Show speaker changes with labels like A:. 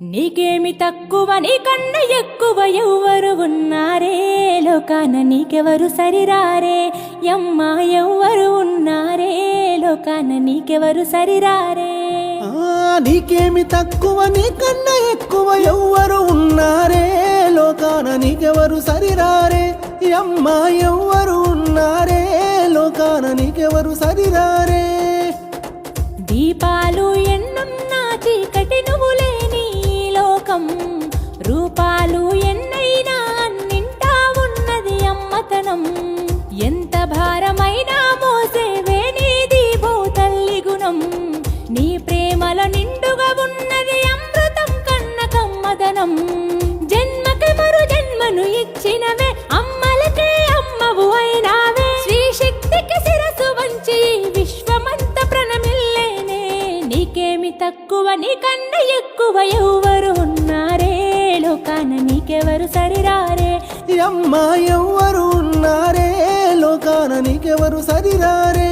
A: నీకేమి తక్కువ నీకన్న ఎక్కువ ఎవ్వరు ఉన్నారే లోకాన నీకెవరు సరిరారే యమ్మ ఎవ్వరు ఉన్నారే లోకాన నీకెవరు సరిరారే
B: నీకేమి తక్కువ నీకన్న ఎక్కువ ఎవ్వరు ఉన్నారే లోకాన నీకెవరు సరిరారే యమ్మ ఎవ్వరు ఉన్నారే లోకాన నీకెవరు సరిరారే
A: దీపాలు ఎన్నున్నా చీకటి నువ్వు లేని లోకం రూపాలు ఎన్నైనా అన్నింటా ఉన్నది అమ్మతనం ఎంత భారమైనా మోసేవే నీది భూతల్లి గుణం నీ ప్రేమల నిండుగా ఉన్నది అమృతం కన్న కమ్మదనం జన్మకి మరు జన్మను ఇచ్చినవే అమ్మలకే అమ్మవు అయినావే శ్రీ శక్తికి శిరసు వంచి విశ్వమంత ప్రణమిల్లేనే నీకేమి తక్కువ నీకన్న ఎక్కువ ఎవ్వరు ఉన్నారే లోకాన నీకెవరు సరిరారే
B: యమ్మ ఎవ్వరు ఉన్నారే లోకాన నీకెవరు సరిరారే